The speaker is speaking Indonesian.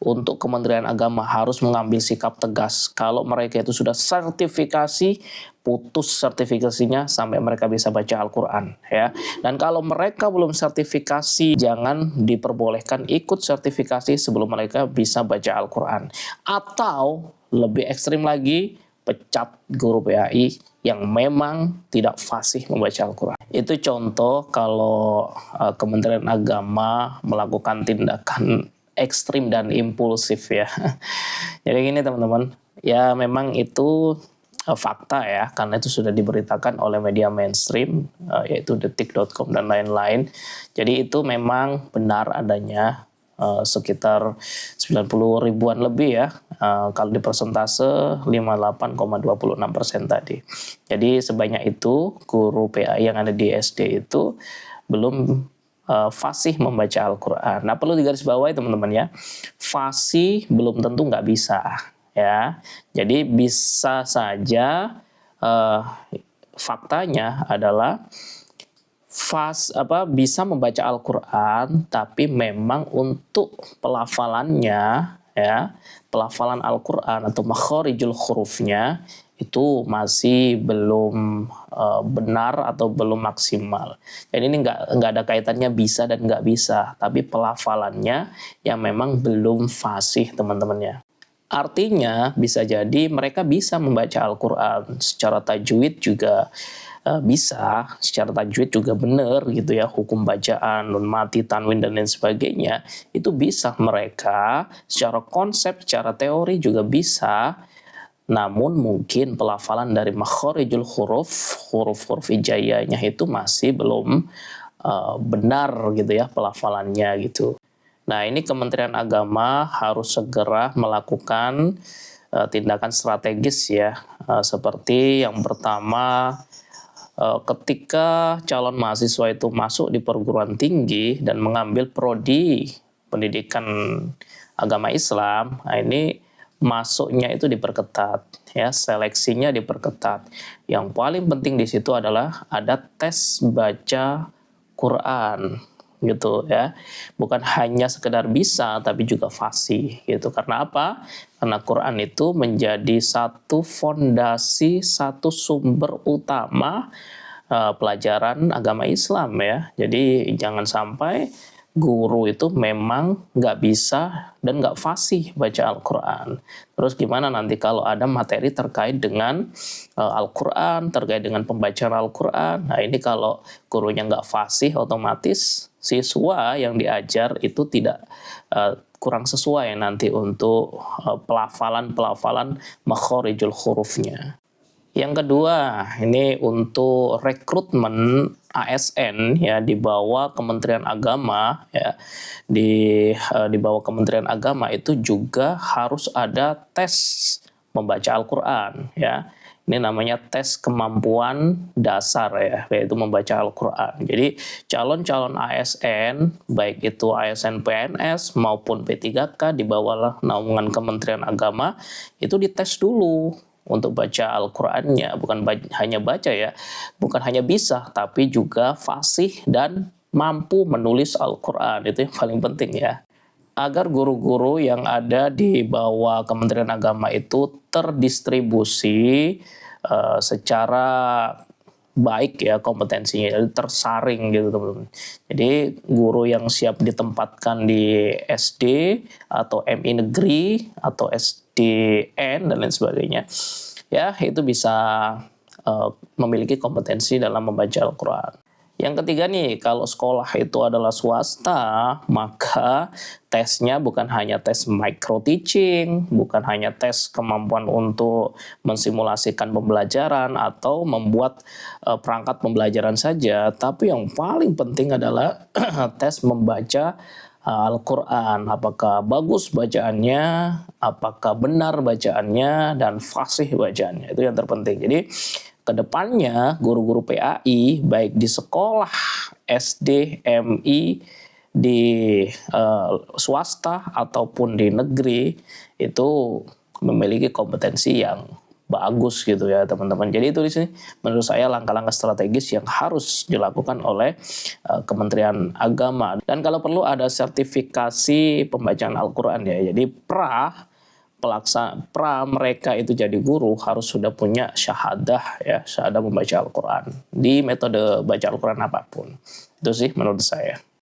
untuk Kementerian Agama harus mengambil sikap tegas. Kalau mereka itu sudah sertifikasi, putus sertifikasinya sampai mereka bisa baca Al-Quran, ya. Dan kalau mereka belum sertifikasi, jangan diperbolehkan ikut sertifikasi sebelum mereka bisa baca Al-Quran. Atau lebih ekstrim lagi, pecat guru PAI yang memang tidak fasih membaca Al-Quran. Itu contoh kalau Kementerian Agama melakukan tindakan ekstrim dan impulsif, ya. Jadi gini teman-teman, ya memang itu fakta ya, karena itu sudah diberitakan oleh media mainstream, yaitu detik.com dan lain-lain. Jadi itu memang benar adanya sekitar 90 ribuan lebih ya, kalau di persentase 58,26% tadi. Jadi sebanyak itu guru PAI yang ada di SD itu belum fasih membaca Al-Quran. Nah, perlu digarisbawahi teman-teman ya, fasih belum tentu nggak bisa ya. Jadi bisa saja faktanya adalah bisa membaca Al-Quran, tapi memang untuk pelafalannya ya, pelafalan Al-Quran atau makharijul hurufnya itu masih belum benar atau belum maksimal. Jadi ini nggak ada kaitannya bisa dan nggak bisa, tapi pelafalannya yang memang belum fasih teman-temannya. Artinya bisa jadi mereka bisa membaca Al-Quran secara tajwid juga bisa, secara tajwid juga benar gitu ya, hukum bacaan, nun mati, tanwin dan lain sebagainya itu bisa mereka secara konsep, secara teori juga bisa. Namun mungkin pelafalan dari makharijul huruf hijaiyahnya itu masih belum benar gitu ya pelafalannya gitu. Nah, ini Kementerian Agama harus segera melakukan tindakan strategis ya, seperti yang pertama, ketika calon mahasiswa itu masuk di perguruan tinggi dan mengambil prodi pendidikan agama Islam, nah ini masuknya itu diperketat ya, seleksinya diperketat. Yang paling penting di situ adalah ada tes baca Quran gitu ya, bukan hanya sekedar bisa tapi juga fasih gitu. Karena apa? Karena Quran itu menjadi satu fondasi, satu sumber utama pelajaran agama Islam ya. Jadi jangan sampai guru itu memang nggak bisa dan nggak fasih baca Al-Quran. Terus gimana nanti kalau ada materi terkait dengan Al-Quran, terkait dengan pembacaan Al-Quran. Nah ini kalau gurunya nggak fasih, otomatis siswa yang diajar itu tidak kurang sesuai nanti untuk pelafalan makharijul hurufnya. Yang kedua, ini untuk rekrutmen ASN ya di bawah Kementerian Agama ya, di bawah Kementerian Agama itu juga harus ada tes membaca Al-Quran ya. Ini namanya tes kemampuan dasar ya, yaitu membaca Al-Quran. Jadi calon-calon ASN, baik itu ASN PNS maupun P3K di bawah naungan Kementerian Agama, itu dites dulu untuk baca Al-Qurannya. Bukan hanya baca ya, bukan hanya bisa, tapi juga fasih dan mampu menulis Al-Quran. Itu yang paling penting ya. Agar guru-guru yang ada di bawah Kementerian Agama itu terdistribusi secara baik ya kompetensinya, jadi tersaring gitu teman-teman. Jadi guru yang siap ditempatkan di SD atau MI negeri atau SDN dan lain sebagainya ya, itu bisa memiliki kompetensi dalam membaca Al-Quran. Yang ketiga nih, kalau sekolah itu adalah swasta, maka tesnya bukan hanya tes micro teaching, bukan hanya tes kemampuan untuk mensimulasikan pembelajaran atau membuat perangkat pembelajaran saja, tapi yang paling penting adalah tes membaca Al-Quran. Apakah bagus bacaannya, apakah benar bacaannya, dan fasih bacaannya. Itu yang terpenting. Jadi kedepannya guru-guru PAI baik di sekolah SD, MI, di swasta ataupun di negeri itu memiliki kompetensi yang bagus gitu ya teman-teman. Jadi itu di sini menurut saya langkah-langkah strategis yang harus dilakukan oleh Kementerian Agama. Dan kalau perlu ada sertifikasi pembacaan Al-Quran ya. Jadi pra mereka itu jadi guru harus sudah punya syahadah ya, syahadah membaca Al-Quran di metode baca Al-Quran apapun. Itu sih menurut saya.